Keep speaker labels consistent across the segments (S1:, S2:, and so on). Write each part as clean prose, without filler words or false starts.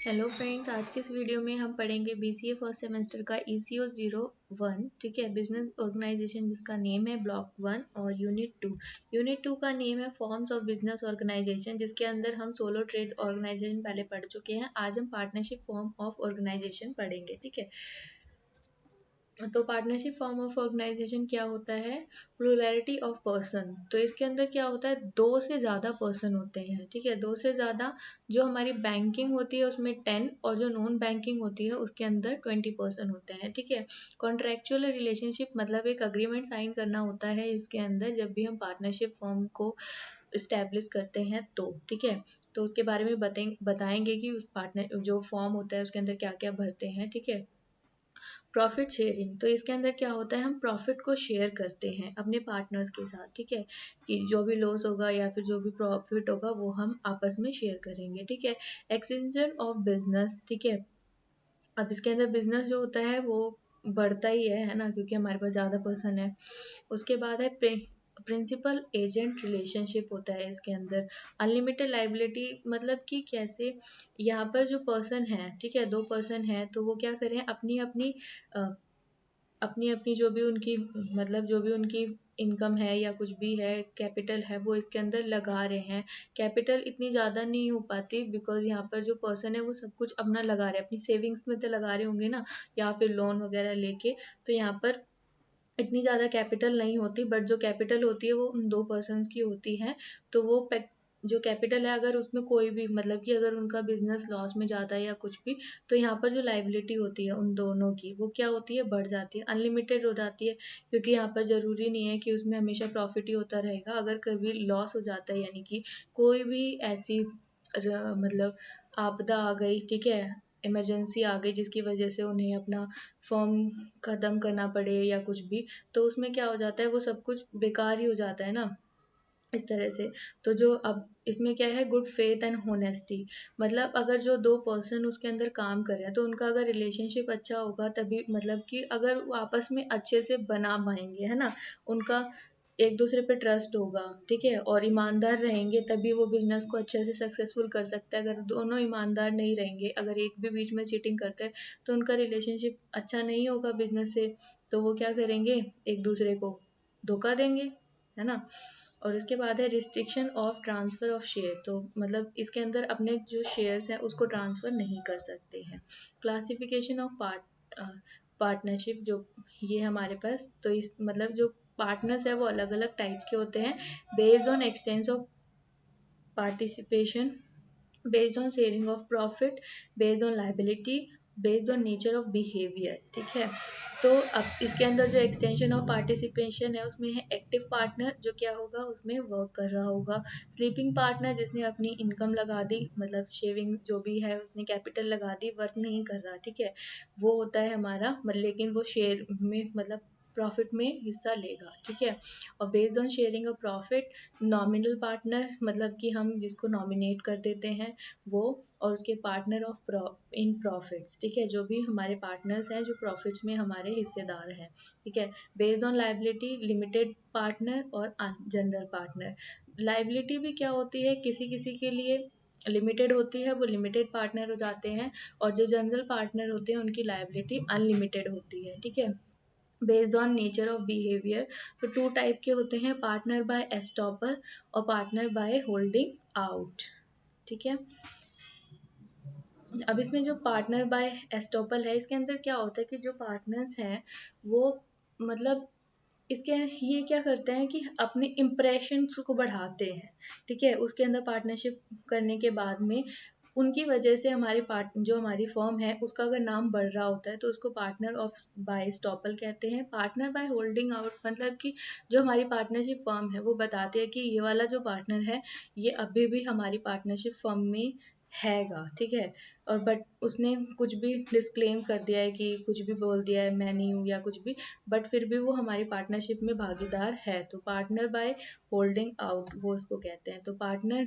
S1: Hello friends, आज के इस वीडियो में हम पढ़ेंगे बीसीए फर्स्ट सेमेस्टर का ECO 01। ठीक है, बिजनेस ऑर्गेनाइजेशन जिसका नेम है ब्लॉक 1 और यूनिट 2 का नेम है फॉर्म्स ऑफ बिजनेस ऑर्गेनाइजेशन, जिसके अंदर हम सोलो ट्रेड ऑर्गेनाइजेशन पहले पढ़ चुके हैं। आज हम पार्टनरशिप फॉर्म ऑफ ऑर्गेनाइजेशन पढ़ेंगे। ठीक है, तो पार्टनरशिप फॉर्म ऑफ ऑर्गेनाइजेशन क्या होता है? प्लुरैलिटी ऑफ पर्सन। तो इसके अंदर क्या होता है, दो से ज़्यादा पर्सन होते हैं। ठीक है, दो से ज़्यादा। जो हमारी बैंकिंग होती है उसमें 10 और जो नॉन बैंकिंग होती है उसके अंदर 20% होते हैं। ठीक है, कॉन्ट्रेक्चुअल रिलेशनशिप मतलब एक अग्रीमेंट साइन करना होता है इसके अंदर, जब भी हम पार्टनरशिप फॉर्म को इस्टेब्लिश करते हैं तो। ठीक है, तो उसके बारे में बताएंगे कि उस पार्टनर जो फॉर्म होता है उसके अंदर क्या क्या भरते हैं। ठीक है, प्रॉफिट शेयरिंग। तो इसके अंदर क्या होता है, हम प्रॉफिट को शेयर करते हैं अपने पार्टनर्स के साथ। ठीक है, कि जो भी लॉस होगा या फिर जो भी प्रॉफिट होगा वो हम आपस में शेयर करेंगे। ठीक है, एक्सटेंशन ऑफ बिजनेस। ठीक है, अब इसके अंदर बिजनेस जो होता है वो बढ़ता ही है ना, क्योंकि हमारे पास ज़्यादा पर्सन है। उसके बाद है प्रिंसिपल एजेंट रिलेशनशिप होता है इसके अंदर। अनलिमिटेड लाइबिलिटी मतलब कि कैसे यहाँ पर जो पर्सन है, ठीक है, दो पर्सन है, तो वो क्या करें, अपनी अपनी अपनी अपनी जो भी उनकी मतलब जो भी उनकी इनकम है या कुछ भी है, कैपिटल है, वो इसके अंदर लगा रहे हैं। कैपिटल इतनी ज़्यादा नहीं हो पाती, बिकॉज यहाँ पर जो पर्सन है वो सब कुछ अपना लगा रहे हैं, अपनी सेविंग्स में तो लगा रहे होंगे ना, या फिर लोन वगैरह लेके। तो यहाँ पर इतनी ज़्यादा कैपिटल नहीं होती, बट जो कैपिटल होती है वो उन दो पर्सनस की होती है। तो वो जो कैपिटल है, अगर उसमें कोई भी मतलब कि अगर उनका बिजनेस लॉस में जाता है या कुछ भी, तो यहाँ पर जो लाइबिलिटी होती है उन दोनों की, वो क्या होती है, बढ़ जाती है, अनलिमिटेड हो जाती है। क्योंकि यहाँ पर ज़रूरी नहीं है कि उसमें हमेशा प्रॉफिट ही होता रहेगा। अगर कभी लॉस हो जाता है, यानी कि कोई भी ऐसी मतलब आपदा आ गई, ठीक है, इमरजेंसी आ गई जिसकी वजह से उन्हें अपना फॉर्म ख़त्म करना पड़े या कुछ भी, तो उसमें क्या हो जाता है, वो सब कुछ बेकार ही हो जाता है ना, इस तरह से। तो जो अब इसमें क्या है, गुड फेथ एंड होनेस्टी। मतलब अगर जो दो पर्सन उसके अंदर काम कर रहे हैं तो उनका अगर रिलेशनशिप अच्छा होगा तभी, मतलब कि अगर वो आपस में अच्छे से बना पाएंगे, है ना, उनका एक दूसरे पे ट्रस्ट होगा, ठीक है, और ईमानदार रहेंगे, तभी वो बिजनेस को अच्छे से सक्सेसफुल कर सकता है। अगर दोनों ईमानदार नहीं रहेंगे, अगर एक भी बीच में चीटिंग करते हैं, तो उनका रिलेशनशिप अच्छा नहीं होगा बिजनेस से। तो वो क्या करेंगे, एक दूसरे को धोखा देंगे, है ना। और इसके बाद है restriction of transfer of share. तो मतलब इसके अंदर अपने जो शेयर्स हैं उसको ट्रांसफ़र नहीं कर सकते हैं। क्लासिफिकेशन ऑफ पार्टनरशिप जो ये हमारे पास, तो इस मतलब जो पार्टनर्स है वो अलग अलग टाइप्स के होते हैं, based on expanse of participation, based on sharing of profit, based on liability, based on nature of behaviour. ठीक है, तो अब इसके अंदर जो एक्सटेंशन ऑफ पार्टिसिपेशन है उसमें है एक्टिव पार्टनर, जो क्या होगा, उसमें वर्क कर रहा होगा। स्लीपिंग पार्टनर जिसने अपनी इनकम लगा दी, मतलब शेविंग जो भी है उसने कैपिटल लगा दी, वर्क नहीं कर रहा, ठीक है, वो होता है हमारा, लेकिन वो शेयर में मतलब प्रॉफिट में हिस्सा लेगा। ठीक है, और based on sharing of profit, nominal partner मतलब कि हम जिसको नॉमिनेट कर देते हैं वो, और उसके पार्टनर ऑफ इन प्रॉफिट्स, ठीक है, जो भी हमारे पार्टनर्स हैं जो प्रॉफिट्स में हमारे हिस्सेदार हैं। ठीक है, based on liability, limited partner और जनरल पार्टनर। लाइबिलिटी भी क्या होती है, किसी किसी के लिए लिमिटेड होती है, वो लिमिटेड पार्टनर हो जाते हैं, और जो जनरल पार्टनर होते हैं उनकी लाइबिलिटी अनलिमिटेड होती है। ठीक है, based on nature of behaviour, तो टू टाइप के होते हैं, पार्टनर बाय एस्टॉपर और पार्टनर बाय होल्डिंग आउट। ठीक है, अब इसमें जो पार्टनर बाय एस्टॉपल है, इसके अंदर क्या होता है कि जो पार्टनर्स हैं वो मतलब इसके ये क्या करते हैं कि अपने इम्प्रेशंस को बढ़ाते हैं। ठीक है, उसके अंदर पार्टनरशिप करने के बाद में उनकी वजह से हमारी जो हमारी फर्म है उसका अगर नाम बढ़ रहा होता है तो उसको पार्टनर ऑफ बाय स्टॉपल कहते हैं। पार्टनर बाय होल्डिंग आउट मतलब कि जो हमारी पार्टनरशिप फर्म है वो बताती है कि ये वाला जो पार्टनर है ये अभी भी हमारी पार्टनरशिप फर्म में हैगा, ठीक है, और बट उसने कुछ भी डिस्क्लेम कर दिया है कि कुछ भी बोल दिया है मैं नहीं हूँ या कुछ भी, बट फिर भी वो हमारी पार्टनरशिप में भागीदार है, तो पार्टनर बाय होल्डिंग आउट वो इसको कहते हैं। तो पार्टनर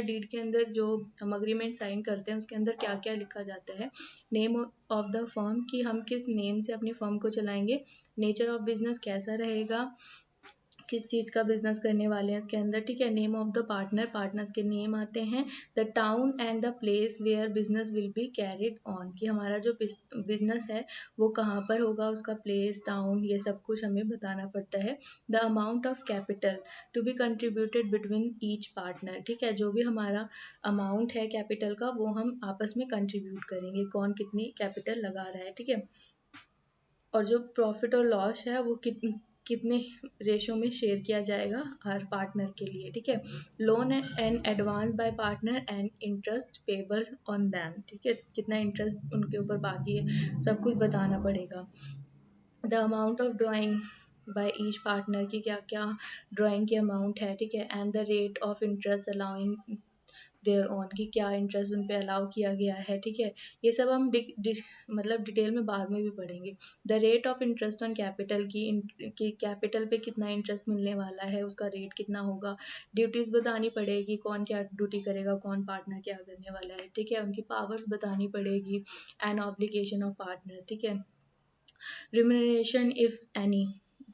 S1: डीड के अंदर जो हम अग्रीमेंट साइन करते हैं उसके अंदर क्या क्या लिखा जाता है, नेम ऑफ द फर्म कि हम किस नेम से अपनी फर्म को चलाएंगे, नेचर ऑफ बिजनेस कैसा रहेगा, किस चीज़ का बिजनेस करने वाले हैं इसके अंदर, ठीक है। Name of the partner, partners के नेम आते हैं। The town and the place where business will be carried on, कि हमारा जो बिजनेस है वो कहाँ पर होगा, उसका प्लेस, टाउन, ये सब कुछ हमें बताना पड़ता है। The amount of capital to be contributed between each partner, ठीक है। जो भी हमारा अमाउंट है कैपिटल का वो हम आपस में कंट्रीब्यूट करेंगे, कौन कितनी कैपिटल लगा रहा है, ठीक है। और जो प्रॉफिट और लॉस है वो कितने रेशो में शेयर किया जाएगा हर पार्टनर के लिए, ठीक है। Loan and advance bye partner and interest payable on them, ठीक है, कितना इंटरेस्ट उनके ऊपर बाकी है सब कुछ बताना पड़ेगा। The amount of drawing by each partner की क्या क्या ड्राइंग की अमाउंट है, ठीक है। And the rate of interest allowing there on, की क्या इंटरेस्ट उन पे अलाउ किया गया है, ठीक है। ये सब हम मतलब डिटेल में बाद में भी पढ़ेंगे। The rate of interest on capital की कैपिटल पे कितना इंटरेस्ट मिलने वाला है, उसका रेट कितना होगा। ड्यूटीज बतानी पड़ेगी, कौन क्या ड्यूटी करेगा, कौन पार्टनर क्या करने वाला है, ठीक है। उनकी पावर्स बतानी पड़ेगी। एंड ऑब्लिगेशन ऑफ पार्टनर, ठीक है। रिम्यूनरेशन इफ एनी,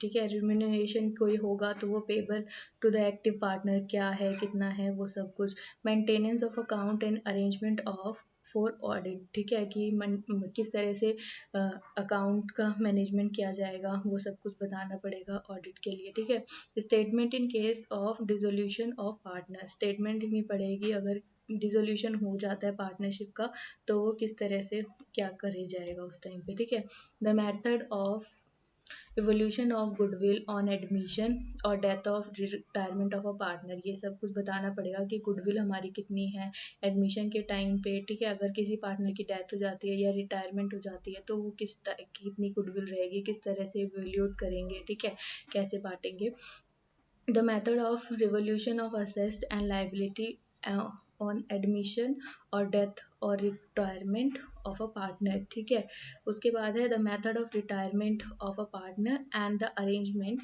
S1: ठीक है, रिम्यूनरेशन कोई होगा तो वो payable to the active partner क्या है, कितना है, वो सब कुछ। Maintenance of account and arrangement of for audit, ठीक है, कि किस तरह से अकाउंट का मैनेजमेंट किया जाएगा वो सब कुछ बताना पड़ेगा ऑडिट के लिए, ठीक है। Statement in case of dissolution of partner, statement लिखनी पड़ेगी अगर डिसोल्यूशन हो जाता है पार्टनरशिप का तो वो किस तरह से क्या करे जाएगा उस टाइम पे, ठीक है। The method of evolution of goodwill on admission और death of retirement of a partner, ये सब कुछ बताना पड़ेगा कि गुडविल हमारी कितनी है एडमिशन के टाइम पे, ठीक है। अगर किसी पार्टनर की डेथ हो जाती है या रिटायरमेंट हो जाती है तो वो कितनी गुडविल रहेगी, किस तरह से इवेल्यूट करेंगे, ठीक है, कैसे बांटेंगे। The method of revolution of asset and liability on admission और डेथ और रिटायरमेंट ऑफ अ पार्टनर, ठीक है। उसके बाद है the method of retirement of a partner and the arrangement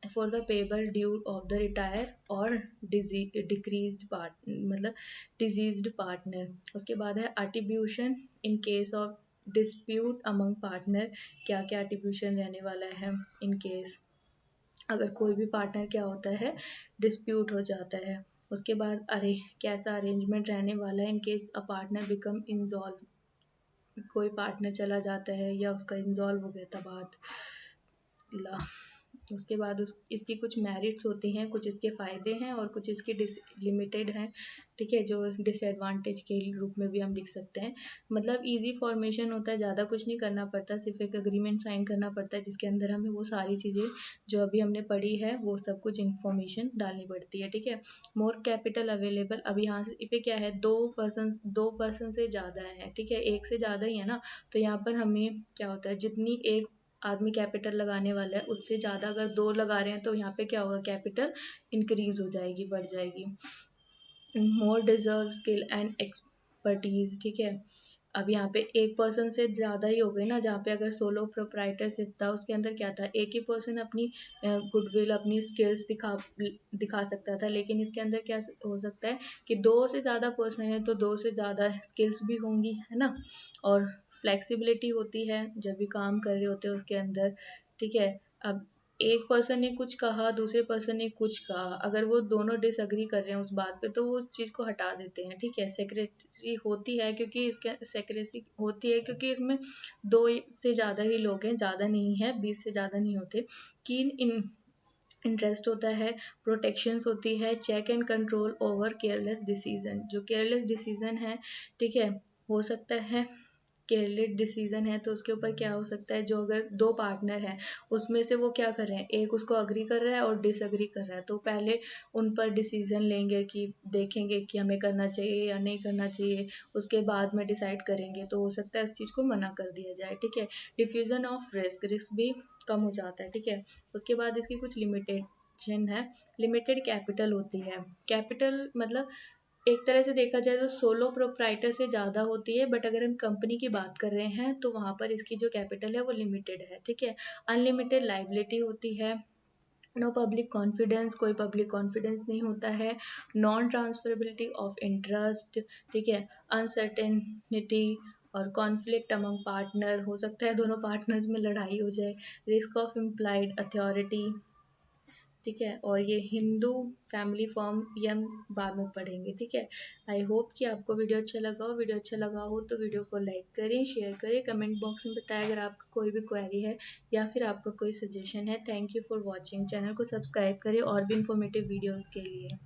S1: for the payable due of the retire और डिक्रीज part मतलब डिजीज्ड पार्टनर। उसके बाद है attribution in case of dispute among partner, क्या क्या अट्रीब्यूशन रहने वाला है इन केस अगर कोई भी पार्टनर क्या होता है डिस्प्यूट हो जाता है। उसके बाद अरे कैसा अरेंजमेंट रहने वाला है in case a partner become insolvent, कोई पार्टनर चला जाता है या उसका इंजॉल्व हो गया तबादला। उसके बाद इसकी कुछ मेरिट्स होती हैं, कुछ इसके फ़ायदे हैं और कुछ इसके लिमिटेड हैं, ठीक है, जो डिसएडवांटेज के रूप में भी हम लिख सकते हैं। मतलब इजी फॉर्मेशन होता है, ज़्यादा कुछ नहीं करना पड़ता, सिर्फ एक अग्रीमेंट साइन करना पड़ता है जिसके अंदर हमें वो सारी चीज़ें जो अभी हमने पढ़ी है वो सब कुछ इन्फॉर्मेशन डालनी पड़ती है, ठीक है। मोर कैपिटल अवेलेबल, अब यहाँ से पे क्या है, दो पर्सन से ज़्यादा है, ठीक है, एक से ज़्यादा ही है ना, तो यहाँ पर हमें क्या होता है जितनी एक आदमी कैपिटल लगाने वाला है उससे ज़्यादा अगर दो लगा रहे हैं तो यहाँ पे क्या होगा, कैपिटल इंक्रीज हो जाएगी, बढ़ जाएगी। मोर डिजर्व स्किल एंड एक्सपर्टीज, ठीक है। अब यहाँ पे एक पर्सन से ज़्यादा ही हो गई ना, जहाँ पे अगर सोलो प्रोप्राइटरशिप था उसके अंदर क्या था, एक ही पर्सन अपनी गुडविल अपनी स्किल्स दिखा सकता था, लेकिन इसके अंदर क्या हो सकता है कि दो से ज़्यादा पर्सन है तो दो से ज़्यादा स्किल्स भी होंगी, है ना, और फ्लेक्सिबिलिटी होती है जब भी काम कर रहे होते हैं उसके अंदर, ठीक है। अब एक पर्सन ने कुछ कहा दूसरे पर्सन ने कुछ कहा, अगर वो दोनों डिसएग्री कर रहे हैं उस बात पे तो वो चीज़ को हटा देते हैं, ठीक है। सेक्रेटरी होती है क्योंकि इसके सेक्रेसी होती है क्योंकि इसमें दो से ज़्यादा ही लोग हैं, ज़्यादा नहीं है, 20 से ज़्यादा नहीं होते। कीन इन इंटरेस्ट होता है, प्रोटेक्शंस होती है, check and control over careless decision, जो केयरलेस डिसीजन है, ठीक है, हो सकता है केयरलेस डिसीजन है तो उसके ऊपर क्या हो सकता है, जो अगर दो पार्टनर हैं उसमें से वो क्या कर रहे हैं, एक उसको अग्री कर रहा है और डिसअग्री कर रहा है, तो पहले उन पर डिसीजन लेंगे कि देखेंगे कि हमें करना चाहिए या नहीं करना चाहिए, उसके बाद में डिसाइड करेंगे, तो हो सकता है उस चीज़ को मना कर दिया जाए, ठीक है। डिफ्यूजन ऑफ रिस्क, रिस्क भी कम हो जाता है, ठीक है। उसके बाद इसकी कुछ लिमिटेशन है, लिमिटेड कैपिटल होती है, कैपिटल मतलब एक तरह से देखा जाए तो सोलो प्रोप्राइटर से ज़्यादा होती है, बट अगर हम कंपनी की बात कर रहे हैं तो वहाँ पर इसकी जो कैपिटल है वो लिमिटेड है, ठीक है। अनलिमिटेड लाइबिलिटी होती है, नो पब्लिक कॉन्फिडेंस, कोई पब्लिक कॉन्फिडेंस नहीं होता है, नॉन ट्रांसफरेबिलिटी ऑफ इंटरेस्ट, ठीक है, अनसर्टेनिटी और कॉन्फ्लिक्ट अमंग पार्टनर, हो सकता है दोनों पार्टनर्स में लड़ाई हो जाए, रिस्क ऑफ इम्प्लाइड अथॉरिटी, ठीक है, और ये हिंदू फैमिली फॉर्म ये हम बाद में पढ़ेंगे। ठीक है, आई होप कि आपको वीडियो अच्छा लगा हो। वीडियो अच्छा लगा हो तो वीडियो को लाइक करें, शेयर करें, कमेंट बॉक्स में बताएं अगर आपका कोई भी क्वेरी है या फिर आपका कोई सजेशन है। Thank you for watching. Channel को सब्सक्राइब करें और भी इंफॉर्मेटिव वीडियोज़ के लिए।